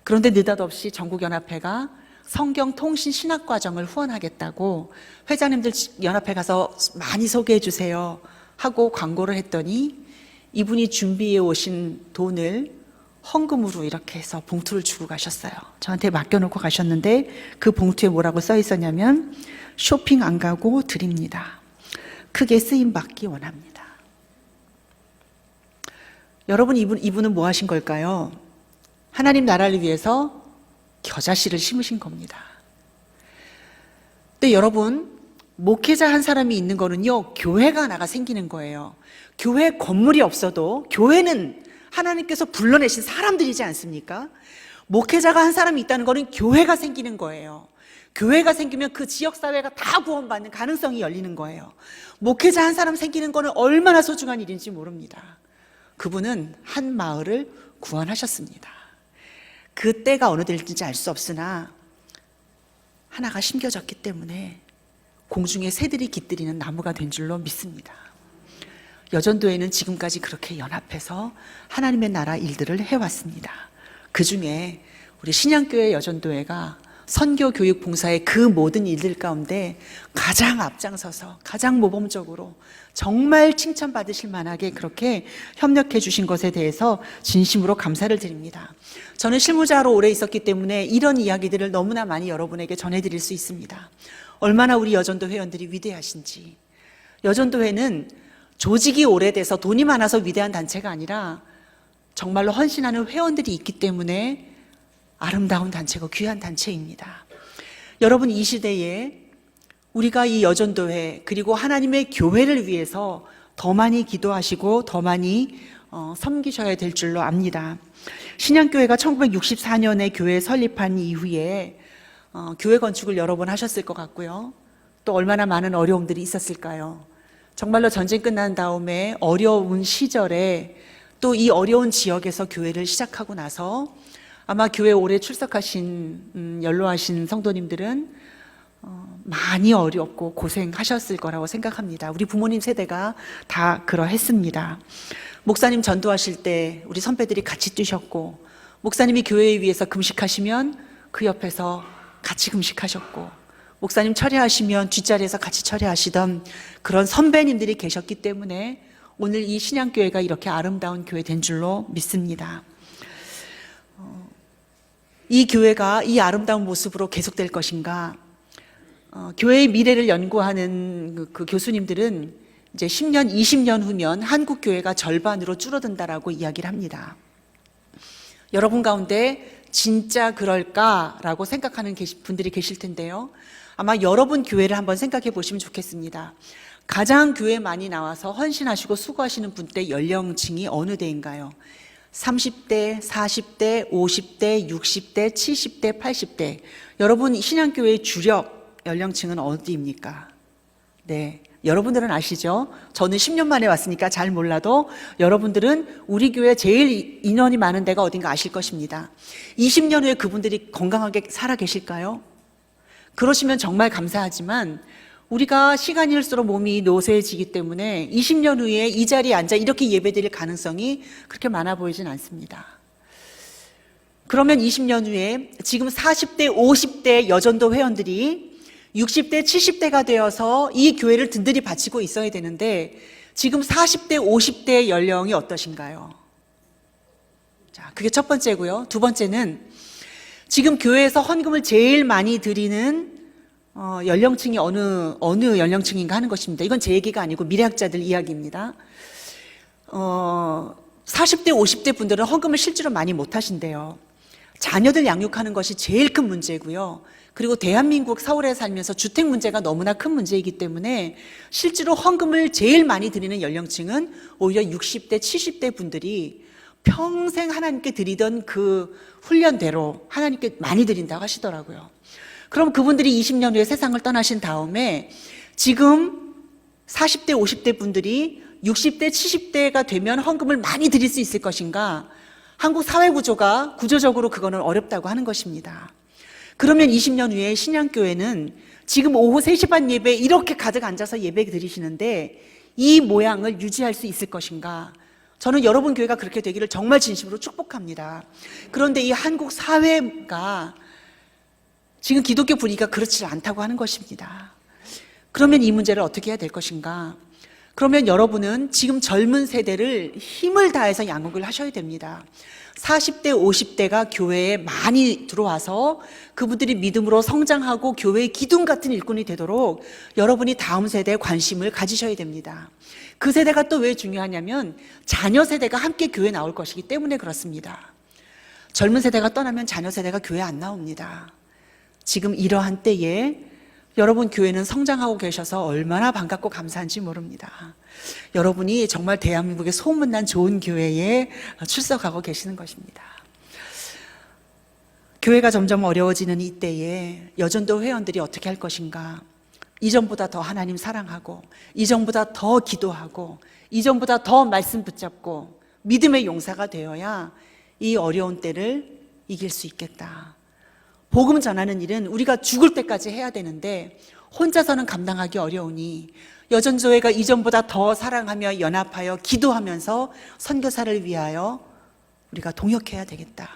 그런데 느닷없이 전국연합회가 성경통신 신학과정을 후원하겠다고 회장님들 연합회 가서 많이 소개해 주세요 하고 광고를 했더니 이분이 준비해 오신 돈을 헌금으로 이렇게 해서 봉투를 주고 가셨어요. 저한테 맡겨놓고 가셨는데 그 봉투에 뭐라고 써 있었냐면 쇼핑 안 가고 드립니다. 크게 쓰임받기 원합니다. 여러분, 이분은 뭐 하신 걸까요? 하나님 나라를 위해서 겨자씨를 심으신 겁니다. 근데 여러분, 목회자 한 사람이 있는 거는요, 교회가 하나가 생기는 거예요. 교회 건물이 없어도 교회는 하나님께서 불러내신 사람들이지 않습니까? 목회자가 한 사람이 있다는 거는 교회가 생기는 거예요. 교회가 생기면 그 지역사회가 다 구원받는 가능성이 열리는 거예요. 목회자 한 사람 생기는 거는 얼마나 소중한 일인지 모릅니다. 그분은 한 마을을 구원하셨습니다. 그 때가 어느 때일지 알 수 없으나 하나가 심겨졌기 때문에 공중에 새들이 깃들이는 나무가 된 줄로 믿습니다. 여전도회는 지금까지 그렇게 연합해서 하나님의 나라 일들을 해왔습니다. 그 중에 우리 신양교회 여전도회가 선교 교육 봉사의 그 모든 일들 가운데 가장 앞장서서 가장 모범적으로 정말 칭찬받으실 만하게 그렇게 협력해 주신 것에 대해서 진심으로 감사를 드립니다. 저는 실무자로 오래 있었기 때문에 이런 이야기들을 너무나 많이 여러분에게 전해드릴 수 있습니다. 얼마나 우리 여전도 회원들이 위대하신지. 여전도회는 조직이 오래돼서 돈이 많아서 위대한 단체가 아니라 정말로 헌신하는 회원들이 있기 때문에 아름다운 단체고 귀한 단체입니다. 여러분, 이 시대에 우리가 이 여전도회 그리고 하나님의 교회를 위해서 더 많이 기도하시고 더 많이 섬기셔야 될 줄로 압니다. 신양교회가 1964년에 교회 설립한 이후에 교회 건축을 여러 번 하셨을 것 같고요. 또 얼마나 많은 어려움들이 있었을까요? 정말로 전쟁 끝난 다음에 어려운 시절에 또 이 어려운 지역에서 교회를 시작하고 나서 아마 교회 오래 출석하신 연로하신 성도님들은 많이 어렵고 고생하셨을 거라고 생각합니다. 우리 부모님 세대가 다 그러했습니다. 목사님 전도하실 때 우리 선배들이 같이 뛰셨고, 목사님이 교회 위에서 금식하시면 그 옆에서 같이 금식하셨고, 목사님 철회하시면 뒷자리에서 같이 철회하시던 그런 선배님들이 계셨기 때문에 오늘 이 신양교회가 이렇게 아름다운 교회 된 줄로 믿습니다. 이 교회가 이 아름다운 모습으로 계속될 것인가? 교회의 미래를 연구하는 그 교수님들은 이제 10년, 20년 후면 한국 교회가 절반으로 줄어든다라고 이야기를 합니다. 여러분 가운데 진짜 그럴까라고 생각하는 분들이 계실 텐데요. 아마 여러분 교회를 한번 생각해 보시면 좋겠습니다. 가장 교회 많이 나와서 헌신하시고 수고하시는 분대 연령층이 어느 대인가요? 30대, 40대, 50대, 60대, 70대, 80대. 여러분 신양교회의 주력 연령층은 어디입니까? 네, 여러분들은 아시죠? 저는 10년 만에 왔으니까 잘 몰라도 여러분들은 우리 교회 제일 인원이 많은 데가 어딘가 아실 것입니다. 20년 후에 그분들이 건강하게 살아 계실까요? 그러시면 정말 감사하지만 우리가 시간이 흘수록 몸이 노쇠해지기 때문에 20년 후에 이 자리에 앉아 이렇게 예배드릴 가능성이 그렇게 많아 보이진 않습니다. 그러면 20년 후에 지금 40대, 50대 여전도 회원들이 60대, 70대가 되어서 이 교회를 든든히 바치고 있어야 되는데 지금 40대, 50대 연령이 어떠신가요? 자, 그게 첫 번째고요. 두 번째는 지금 교회에서 헌금을 제일 많이 드리는 연령층이 어느 연령층인가 하는 것입니다. 이건 제 얘기가 아니고 미래학자들 이야기입니다. 40대, 50대 분들은 헌금을 실제로 많이 못 하신대요. 자녀들 양육하는 것이 제일 큰 문제고요. 그리고 대한민국 서울에 살면서 주택 문제가 너무나 큰 문제이기 때문에 실제로 헌금을 제일 많이 드리는 연령층은 오히려 60대, 70대 분들이 평생 하나님께 드리던 그 훈련대로 하나님께 많이 드린다고 하시더라고요. 그럼 그분들이 20년 후에 세상을 떠나신 다음에 지금 40대, 50대 분들이 60대, 70대가 되면 헌금을 많이 드릴 수 있을 것인가? 한국 사회 구조가 구조적으로 그거는 어렵다고 하는 것입니다. 그러면 20년 후에 신양교회는 지금 오후 3시 반 예배 이렇게 가득 앉아서 예배 드리시는데 이 모양을 유지할 수 있을 것인가? 저는 여러분 교회가 그렇게 되기를 정말 진심으로 축복합니다. 그런데 이 한국 사회가 지금 기독교 분위기가 그렇지 않다고 하는 것입니다. 그러면 이 문제를 어떻게 해야 될 것인가? 그러면 여러분은 지금 젊은 세대를 힘을 다해서 양육을 하셔야 됩니다. 40대, 50대가 교회에 많이 들어와서 그분들이 믿음으로 성장하고 교회의 기둥 같은 일꾼이 되도록 여러분이 다음 세대에 관심을 가지셔야 됩니다. 그 세대가 또 왜 중요하냐면 자녀 세대가 함께 교회에 나올 것이기 때문에 그렇습니다. 젊은 세대가 떠나면 자녀 세대가 교회에 안 나옵니다. 지금 이러한 때에 여러분 교회는 성장하고 계셔서 얼마나 반갑고 감사한지 모릅니다. 여러분이 정말 대한민국의 소문난 좋은 교회에 출석하고 계시는 것입니다. 교회가 점점 어려워지는 이때에 여전도 회원들이 어떻게 할 것인가? 이전보다 더 하나님 사랑하고, 이전보다 더 기도하고, 이전보다 더 말씀 붙잡고 믿음의 용사가 되어야 이 어려운 때를 이길 수 있겠다. 복음 전하는 일은 우리가 죽을 때까지 해야 되는데 혼자서는 감당하기 어려우니 여전조회가 이전보다 더 사랑하며 연합하여 기도하면서 선교사를 위하여 우리가 동역해야 되겠다.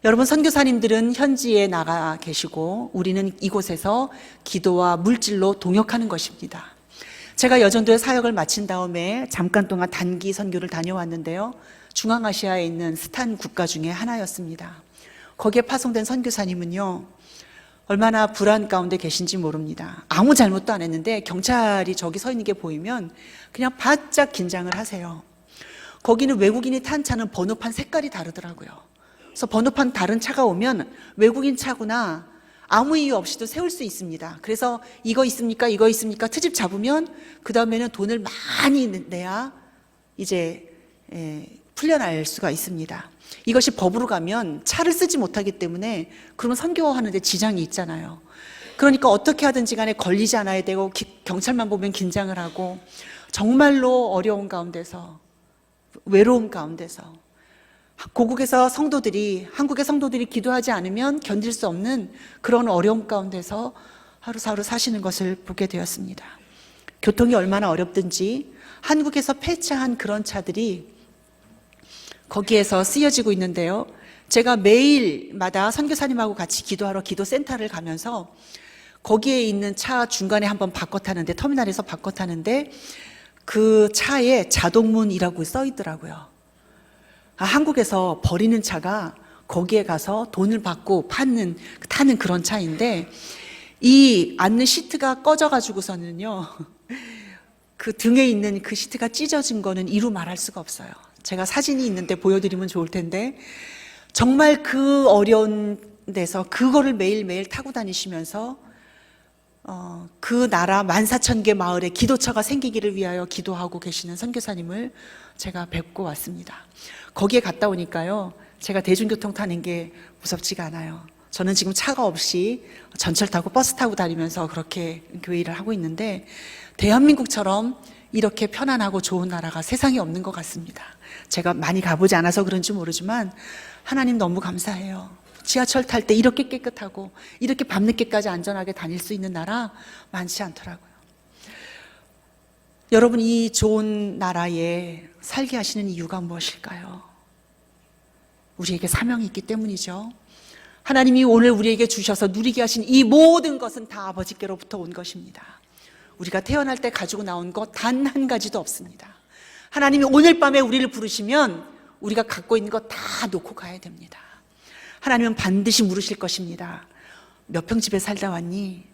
여러분 선교사님들은 현지에 나가 계시고 우리는 이곳에서 기도와 물질로 동역하는 것입니다. 제가 여전도에 사역을 마친 다음에 잠깐 동안 단기 선교를 다녀왔는데요. 중앙아시아에 있는 스탄 국가 중에 하나였습니다. 거기에 파송된 선교사님은요, 얼마나 불안 가운데 계신지 모릅니다. 아무 잘못도 안 했는데 경찰이 저기 서 있는 게 보이면 그냥 바짝 긴장을 하세요. 거기는 외국인이 탄 차는 번호판 색깔이 다르더라고요. 그래서 번호판 다른 차가 오면 외국인 차구나 아무 이유 없이도 세울 수 있습니다. 그래서 이거 있습니까? 이거 있습니까? 트집 잡으면 그 다음에는 돈을 많이 내야 이제 풀려날 수가 있습니다. 이것이 법으로 가면 차를 쓰지 못하기 때문에 그러면 선교하는데 지장이 있잖아요. 그러니까 어떻게 하든지 간에 걸리지 않아야 되고 경찰만 보면 긴장을 하고 정말로 어려운 가운데서 외로움 가운데서 고국에서 성도들이 한국의 성도들이 기도하지 않으면 견딜 수 없는 그런 어려움 가운데서 하루하루 사시는 것을 보게 되었습니다. 교통이 얼마나 어렵든지 한국에서 폐차한 그런 차들이 거기에서 쓰여지고 있는데요. 제가 매일마다 선교사님하고 같이 기도하러 기도센터를 가면서 거기에 있는 차 중간에 한번 바꿔 타는데, 터미널에서 바꿔 타는데 그 차에 자동문이라고 써 있더라고요. 한국에서 버리는 차가 거기에 가서 돈을 받고 타는 그런 차인데, 이 앉는 시트가 꺼져가지고서는요, 그 등에 있는 그 시트가 찢어진 거는 이루 말할 수가 없어요. 제가 사진이 있는데 보여드리면 좋을 텐데, 정말 그 어려운 데서 그거를 매일매일 타고 다니시면서 그 나라 14,000개 마을에 기도처가 생기기를 위하여 기도하고 계시는 선교사님을 제가 뵙고 왔습니다. 거기에 갔다 오니까요, 제가 대중교통 타는 게 무섭지가 않아요. 저는 지금 차가 없이 전철 타고 버스 타고 다니면서 그렇게 교회 일을 하고 있는데, 대한민국처럼 이렇게 편안하고 좋은 나라가 세상에 없는 것 같습니다. 제가 많이 가보지 않아서 그런지 모르지만 하나님 너무 감사해요. 지하철 탈 때 이렇게 깨끗하고 이렇게 밤늦게까지 안전하게 다닐 수 있는 나라 많지 않더라고요. 여러분, 이 좋은 나라에 살게 하시는 이유가 무엇일까요? 우리에게 사명이 있기 때문이죠. 하나님이 오늘 우리에게 주셔서 누리게 하신 이 모든 것은 다 아버지께로부터 온 것입니다. 우리가 태어날 때 가지고 나온 것 단 한 가지도 없습니다. 하나님이 오늘 밤에 우리를 부르시면 우리가 갖고 있는 것 다 놓고 가야 됩니다. 하나님은 반드시 물으실 것입니다. 몇 평 집에 살다 왔니?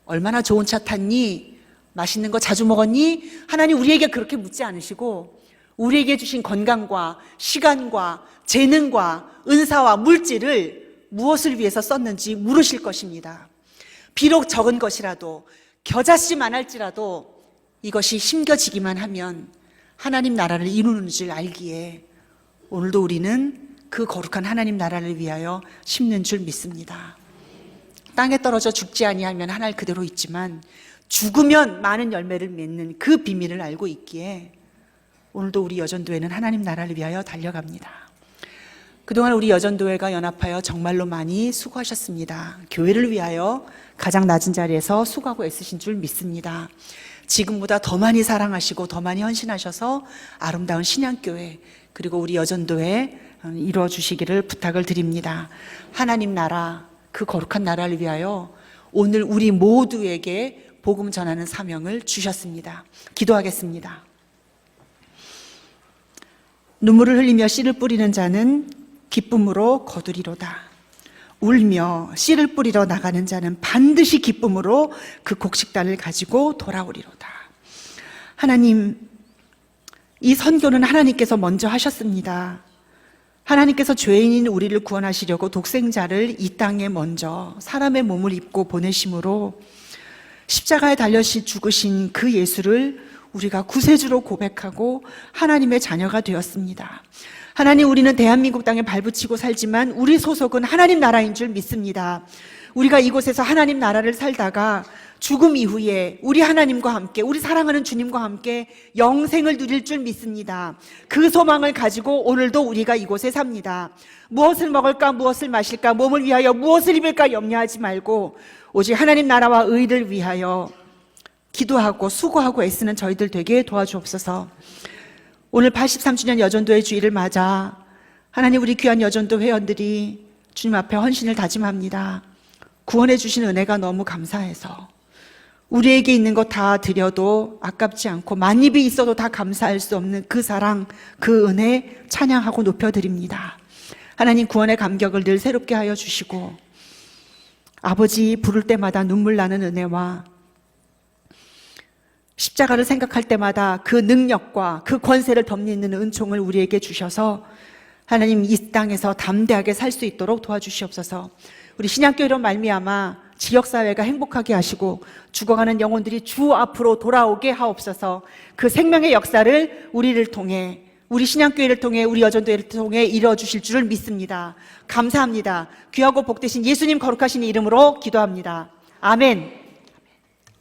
얼마나 좋은 차 탔니? 맛있는 거 자주 먹었니? 하나님 우리에게 그렇게 묻지 않으시고, 우리에게 주신 건강과 시간과 재능과 은사와 물질을 무엇을 위해서 썼는지 물으실 것입니다. 비록 적은 것이라도, 겨자씨만 할지라도 이것이 심겨지기만 하면 하나님 나라를 이루는 줄 알기에 오늘도 우리는 그 거룩한 하나님 나라를 위하여 심는 줄 믿습니다. 땅에 떨어져 죽지 아니하면 하늘 그대로 있지만 죽으면 많은 열매를 맺는 그 비밀을 알고 있기에 오늘도 우리 여전도회는 하나님 나라를 위하여 달려갑니다. 그동안 우리 여전도회가 연합하여 정말로 많이 수고하셨습니다. 교회를 위하여 가장 낮은 자리에서 수고하고 애쓰신 줄 믿습니다. 지금보다 더 많이 사랑하시고 더 많이 헌신하셔서 아름다운 신양교회, 그리고 우리 여전도회 이루어 주시기를 부탁을 드립니다. 하나님 나라, 그 거룩한 나라를 위하여 오늘 우리 모두에게 복음 전하는 사명을 주셨습니다. 기도하겠습니다. 눈물을 흘리며 씨를 뿌리는 자는 기쁨으로 거두리로다. 울며 씨를 뿌리러 나가는 자는 반드시 기쁨으로 그 곡식단을 가지고 돌아오리로다. 하나님, 이 선교는 하나님께서 먼저 하셨습니다. 하나님께서 죄인인 우리를 구원하시려고 독생자를 이 땅에 먼저 사람의 몸을 입고 보내심으로 십자가에 달려 죽으신 그 예수를 우리가 구세주로 고백하고 하나님의 자녀가 되었습니다. 하나님, 우리는 대한민국 땅에 발붙이고 살지만 우리 소속은 하나님 나라인 줄 믿습니다. 우리가 이곳에서 하나님 나라를 살다가 죽음 이후에 우리 하나님과 함께, 우리 사랑하는 주님과 함께 영생을 누릴 줄 믿습니다. 그 소망을 가지고 오늘도 우리가 이곳에 삽니다. 무엇을 먹을까, 무엇을 마실까, 몸을 위하여 무엇을 입을까 염려하지 말고 오직 하나님 나라와 의를 위하여 기도하고 수고하고 애쓰는 저희들 되게 도와주옵소서. 오늘 83주년 여전도의 주일을 맞아 하나님, 우리 귀한 여전도 회원들이 주님 앞에 헌신을 다짐합니다. 구원해 주신 은혜가 너무 감사해서 우리에게 있는 거 다 드려도 아깝지 않고 만입이 있어도 다 감사할 수 없는 그 사랑, 그 은혜 찬양하고 높여드립니다. 하나님, 구원의 감격을 늘 새롭게 하여 주시고 아버지 부를 때마다 눈물 나는 은혜와 십자가를 생각할 때마다 그 능력과 그 권세를 덧입는 은총을 우리에게 주셔서 하나님, 이 땅에서 담대하게 살 수 있도록 도와주시옵소서. 우리 신약교회로 말미암아 지역사회가 행복하게 하시고 죽어가는 영혼들이 주 앞으로 돌아오게 하옵소서. 그 생명의 역사를 우리를 통해, 우리 신약교회를 통해, 우리 여전도회를 통해 이루어주실 줄을 믿습니다. 감사합니다. 귀하고 복되신 예수님 거룩하신 이름으로 기도합니다. 아멘.